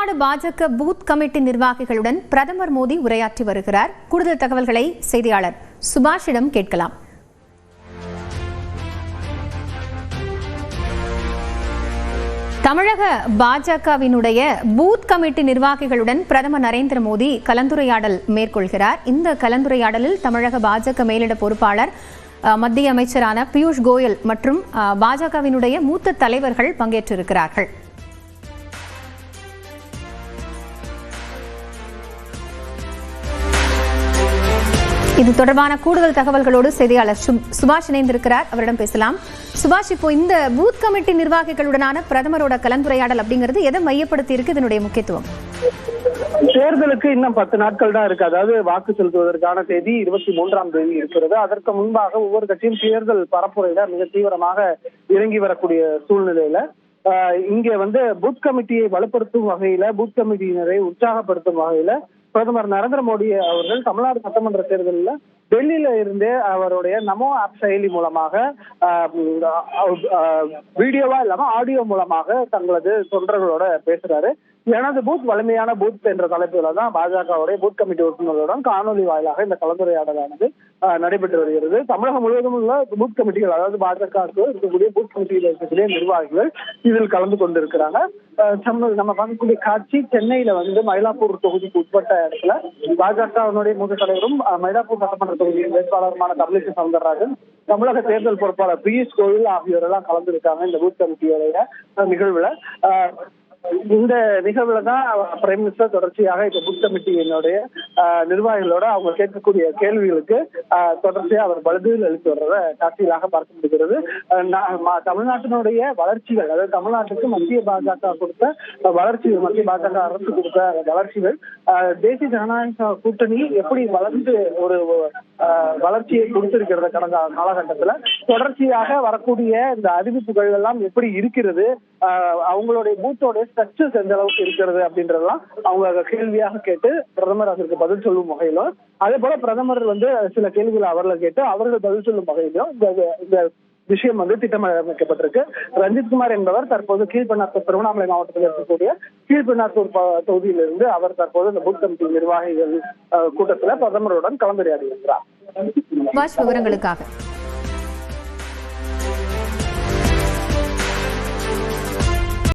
தமிழ்நாடு பாஜக booth committee நிர்வாகிகளுடன் பிரதமர் மோடி உரையாற்றி வருகிறார். கூடுதல் தகவல்களை செய்தியாளர் சுபாஷிடம் கேட்கலாம். தமிழக பாஜகவினுடைய பூத் கமிட்டி நிர்வாகிகளுடன் பிரதமர் நரேந்திர மோடி கலந்துரையாடல் மேற்கொள்கிறார். இந்த கலந்துரையாடலில் தமிழக பாஜக மேலிட பொறுப்பாளர் மத்திய அமைச்சரான பியூஷ் கோயல் மற்றும் பாஜகவினுடைய மூத்த தலைவர்கள் பங்கேற்றிருக்கிறார்கள். இது தொடர்பான கூடுதல் தகவல்களோடு செய்தியாளர் சுபாஷ் இணைந்திருக்கிறார். அவரிடம் பேசலாம். சுபாஷ், இப்போ இந்த பூத் கமிட்டி நிர்வாகிகளுடனான பிரதமரோட கலந்துரையாடல் அப்படிங்கிறது எதை மையப்படுத்தி இருக்கு? இதனுடைய முக்கியத்துவம்? தேர்தலுக்கு இன்னும் 10 நாட்கள் தான் இருக்கு. அதாவது வாக்கு செலுத்துவதற்கான தேதி 23ஆம் தேதி இருக்கிறது. அதற்கு முன்பாக ஒவ்வொரு கட்சியும் தேர்தல் பரப்புரையில மிக தீவிரமாக இறங்கி வரக்கூடிய சூழ்நிலையில இங்க பூத் கமிட்டியை வலுப்படுத்தும் வகையில, பூத் கமிட்டியினரை உற்சாகப்படுத்தும் வகையில பிரதமர் நரேந்திர மோடி அவர்கள் தமிழ்நாடு சட்டமன்ற தேர்தலில் டெல்லியில இருந்தே அவருடைய நமோ ஆப் செயலி மூலமாக வீடியோவா இல்லாம ஆடியோ மூலமாக தங்களது தொண்டர்களோட பேசுறாரு. எனது பூத் வலிமையான பூத் என்ற தலைப்புல தான் பாஜகவுடைய பூத் கமிட்டி உறுப்பினர்களுடன் காணொலி வாயிலாக இந்த கலந்துரையாடலானது நடைபெற்று வருகிறது. தமிழகம் முழுவதும் உள்ள பூத் கமிட்டிகள், அதாவது பாஜகவுக்கு இருக்கக்கூடிய பூத் கமிட்டியில் இருக்கக்கூடிய நிர்வாகிகள் இதில் கலந்து கொண்டிருக்கிறாங்க. நம்ம பார்க்கக்கூடிய காட்சி சென்னையில மயிலாப்பூர் தொகுதிக்கு உட்பட்ட இடத்துல பாஜகவினுடைய மூத்த தலைவரும் மயிலாப்பூர் சட்டமன்ற தொகுதியின் வேட்பாளருமான தமிழிசை சவுந்தரராஜன், தமிழக தேர்தல் பொறுப்பாளர் பியூஷ் கோயல் ஆகியோரெல்லாம் கலந்துருக்காங்க இந்த பூத் கமிட்டியோடைய நிகழ்வுல. இந்த நிகழ்வுல தான் பிரைம் மினிஸ்டர் தொடர்ச்சியாக இந்த பூத் கமிட்டியினுடைய நிர்வாகிகளோட அவங்க கேட்கக்கூடிய கேள்விகளுக்கு தொடர்ச்சியாக அவர் பதில் அளித்து வர்றத காட்சிகளாக பார்க்க முடிகிறது. தமிழ்நாட்டினுடைய வளர்ச்சிகள், அதாவது தமிழ்நாட்டுக்கு மத்திய பாஜக கொடுத்த வளர்ச்சிகள், மத்திய பாஜக அரசு கொடுத்த வளர்ச்சிகள், தேசிய ஜனநாயக கூட்டணி எப்படி வளர்ந்து ஒரு வளர்ச்சியை கொடுத்திருக்கிறது கடந்த காலகட்டத்துல, தொடர்ச்சியாக வரக்கூடிய இந்த அறிவிப்புகள் எல்லாம் எப்படி இருக்கிறது, அவங்களுடைய பூத்தோட ஸ்ட்ரக்சர்ஸ் எந்த அளவுக்கு இருக்கிறது அப்படின்றதெல்லாம் அவங்க கேள்வியாக கேட்டு பிரதமர் அதற்கு பதில் சொல்லும் வகையிலும், அதே போல பிரதமர் சில கேள்விகளை அவர்கள் கேட்டு அவர்கள் பதில் சொல்லும் வகையிலும் இந்த விஷயம் திட்டமிடப்பட்டிருக்கு. ரஞ்சித்குமார் என்பவர் தற்போது கீழ்பெண்ணாத்தூர், திருவண்ணாமலை மாவட்டத்தில் இருக்கக்கூடிய கீழ்பெண்ணாத்தூர் தொகுதியிலிருந்து அவர் தற்போது இந்த பூத் கமிட்டி நிர்வாகிகள் கூட்டத்தில் பிரதமருடன் கலந்துரையாடி இருக்கிறார். விவரங்களுக்காக